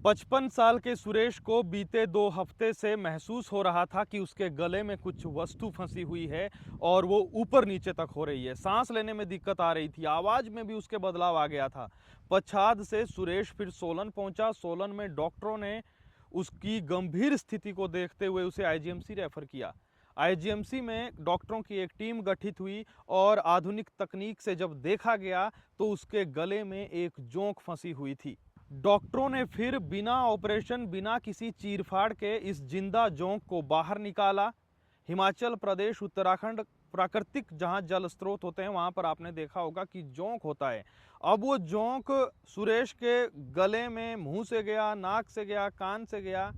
55 साल के सुरेश को बीते 2 हफ्ते से महसूस हो रहा था कि उसके गले में कुछ वस्तु फंसी हुई है और वो ऊपर नीचे तक हो रही है। सांस लेने में दिक्कत आ रही थी, आवाज में भी उसके बदलाव आ गया था। पच्छाद से सुरेश फिर सोलन पहुंचा। सोलन में डॉक्टरों ने उसकी गंभीर स्थिति को देखते हुए उसे आईजीएमसी रेफर किया। आईजीएमसी में डॉक्टरों की एक टीम गठित हुई और आधुनिक तकनीक से जब देखा गया तो उसके गले में एक जोंक फंसी हुई थी। डॉक्टरों ने फिर बिना ऑपरेशन, बिना किसी चीरफाड़ के इस जिंदा जोंक को बाहर निकाला। हिमाचल प्रदेश, उत्तराखंड प्राकृतिक जहां जल स्रोत होते हैं वहां पर आपने देखा होगा कि जोंक होता है। अब वो जोंक सुरेश के गले में मुंह से गया, नाक से गया, कान से गया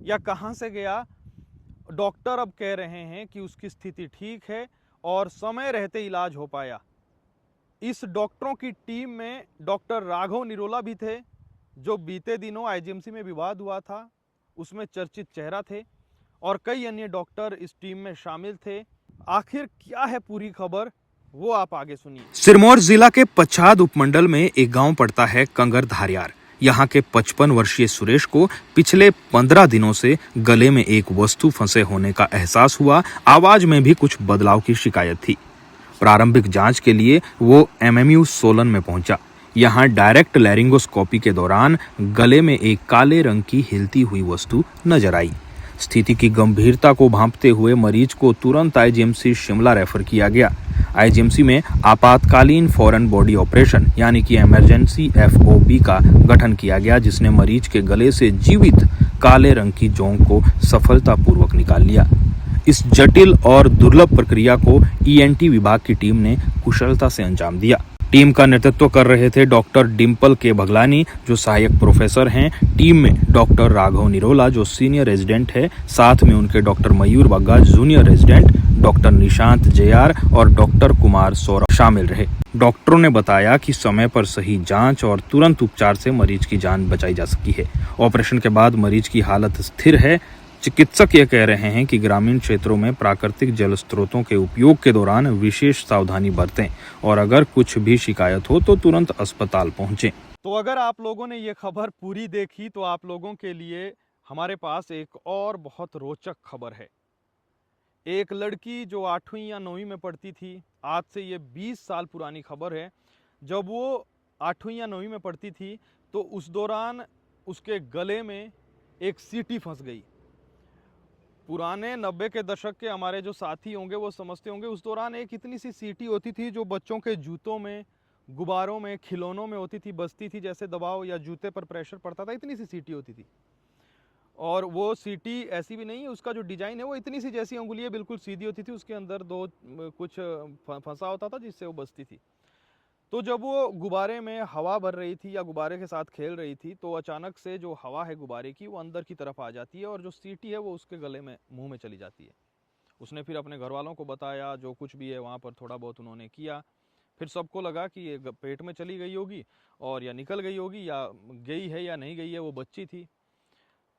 या कहां से गया, डॉक्टर अब कह रहे हैं कि उसकी स्थिति ठीक है और समय रहते इलाज हो पाया। इस डॉक्टरों की टीम में डॉक्टर राघव निरोला भी थे, जो बीते दिनों आईजीएमसी में विवाद हुआ था उसमें चर्चित चेहरा थे, और कई अन्य डॉक्टर इस टीम में शामिल थे। आखिर क्या है पूरी खबर, वो आप आगे सुनिए। सिरमौर जिला के पच्छाद उपमंडल में एक गांव पड़ता है कंगर धारियार। यहाँ के 55 वर्षीय सुरेश को पिछले 15 दिनों से गले में एक वस्तु फंसे होने का एहसास हुआ। आवाज में भी कुछ बदलाव की शिकायत थी। प्रारंभिक जांच के लिए वो एमएमयू सोलन में पहुंचा। यहाँ डायरेक्ट लैरिंगोस्कोपी के दौरान गले में एक काले रंग की हिलती हुई वस्तु नजर आई। स्थिति की गंभीरता को भांपते हुए मरीज को तुरंत आईजीएमसी शिमला रेफर किया गया। आईजीएमसी में आपातकालीन फॉरेन बॉडी ऑपरेशन यानी कि इमरजेंसी एफओबी का गठन किया गया, जिसने मरीज के गले से जीवित काले रंग की जोंक को सफलतापूर्वक निकाल लिया। इस जटिल और दुर्लभ प्रक्रिया को ईएनटी विभाग की टीम ने कुशलता से अंजाम दिया। टीम का नेतृत्व कर रहे थे डॉक्टर डिम्पल के भगलानी, जो सहायक प्रोफेसर हैं। टीम में डॉक्टर राघव निरोला, जो सीनियर रेजिडेंट है, साथ में उनके doctor Mayur Bagga, junior resident, doctor Nishant JR और डॉक्टर कुमार सौरभ शामिल रहे। डॉक्टरों ने बताया कि समय पर सही जांच और तुरंत उपचार से मरीज की जान बचाई जा सकी है। ऑपरेशन के बाद मरीज की हालत स्थिर है। चिकित्सक ये कह रहे हैं कि ग्रामीण क्षेत्रों में प्राकृतिक जल स्रोतों के उपयोग के दौरान विशेष सावधानी बरतें और अगर कुछ भी शिकायत हो तो तुरंत अस्पताल पहुंचें। तो अगर आप लोगों ने ये खबर पूरी देखी तो आप लोगों के लिए हमारे पास एक और बहुत रोचक खबर है। एक लड़की जो 8वीं या 9वीं में पढ़ती थी, आज से ये 20 साल पुरानी खबर है। जब वो 8वीं या 9वीं में पढ़ती थी तो उस दौरान उसके गले में एक सीटी फंस गई। पुराने 90 के दशक के हमारे जो साथी होंगे वो समझते होंगे, उस दौरान एक इतनी सी सीटी होती थी जो बच्चों के जूतों में, गुब्बारों में, खिलौनों में होती थी, बजती थी। जैसे दबाव या जूते पर प्रेशर पड़ता था, इतनी सी सीटी होती थी। और वो सीटी ऐसी भी नहीं है, उसका जो डिजाइन है वो इतनी सी, जैसी अंगुलियां बिल्कुल सीधी होती थी, उसके अंदर दो कुछ फंसा होता था जिससे वो बजती थी। तो जब वो गुब्बारे में हवा भर रही थी या गुब्बारे के साथ खेल रही थी तो अचानक से जो हवा है गुब्बारे की वो अंदर की तरफ आ जाती है और जो सीटी है वो उसके गले में, मुंह में चली जाती है। उसने फिर अपने घर वालों को बताया, जो कुछ भी है वहाँ पर थोड़ा बहुत उन्होंने किया। फिर सबको लगा कि ये पेट में चली गई होगी और या निकल गई होगी, या गई है या नहीं गई है, वो बच्ची थी।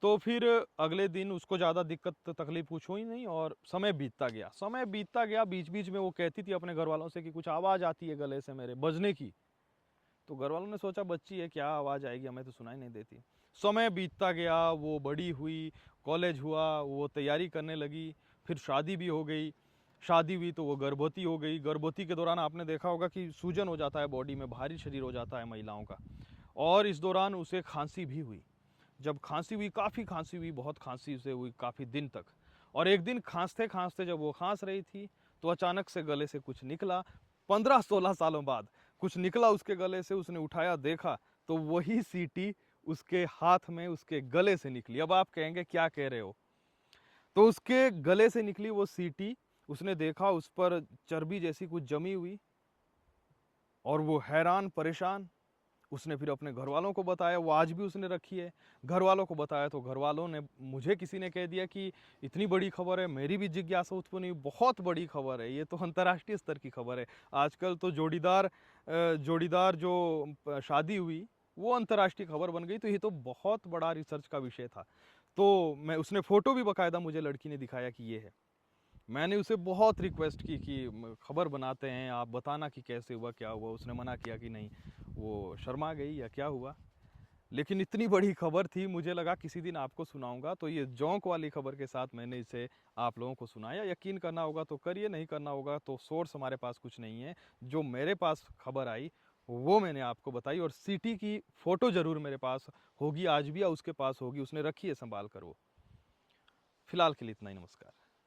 तो फिर अगले दिन उसको ज़्यादा दिक्कत तकलीफ कुछ हुई नहीं और समय बीतता गया। बीच बीच में वो कहती थी अपने घर वालों से कि कुछ आवाज़ आती है गले से मेरे बजने की। तो घर वालों ने सोचा बच्ची है, क्या आवाज़ आएगी, हमें तो सुनाई नहीं देती। समय बीतता गया, वो बड़ी हुई, कॉलेज हुआ, वो तैयारी करने लगी, फिर शादी भी हो गई। शादी हुई तो वो गर्भवती हो गई। गर्भवती के दौरान आपने देखा होगा कि सूजन हो जाता है बॉडी में, भारी शरीर हो जाता है महिलाओं का। और इस दौरान उसे खांसी भी हुई। जब खांसी हुई, काफ़ी खांसी हुई, बहुत खांसी उसे हुई काफ़ी दिन तक। और एक दिन खांसते खांसते जब वो खांस रही थी तो अचानक से गले से कुछ निकला। 15-16 सालों बाद कुछ निकला उसके गले से। उसने उठाया, देखा तो वही सीटी उसके हाथ में, उसके गले से निकली। अब आप कहेंगे क्या कह रहे हो, तो उसके गले से निकली वो सीटी। उसने देखा उस पर चर्बी जैसी कुछ जमी हुई और वो हैरान परेशान। उसने फिर अपने घर वालों को बताया, वो आज भी उसने रखी है। घर वालों को बताया तो घर वालों ने, मुझे किसी ने कह दिया कि इतनी बड़ी खबर है। मेरी भी जिज्ञासा उत्पन्न हुई, बहुत बड़ी खबर है, ये तो अंतर्राष्ट्रीय स्तर की खबर है। आजकल तो जोड़ीदार जो शादी हुई वो अंतर्राष्ट्रीय खबर बन गई। तो ये तो बहुत बड़ा रिसर्च का विषय था। तो मैं, उसने फ़ोटो भी बाकायदा मुझे लड़की ने दिखाया कि ये है। मैंने उसे बहुत रिक्वेस्ट की कि खबर बनाते हैं, आप बताना कि कैसे हुआ, क्या हुआ। उसने मना किया कि नहीं, वो शर्मा गई या क्या हुआ। लेकिन इतनी बड़ी खबर थी, मुझे लगा किसी दिन आपको सुनाऊंगा, तो ये जोंक वाली खबर के साथ मैंने इसे आप लोगों को सुनाया। यकीन करना होगा तो करिए, नहीं करना होगा तो सोर्स हमारे पास कुछ नहीं है। जो मेरे पास खबर आई वो मैंने आपको बताई, और सिटी की फोटो जरूर मेरे पास होगी आज भी, या उसके पास होगी, उसने रखी है संभाल कर वो। फिलहाल के लिए इतना ही, नमस्कार।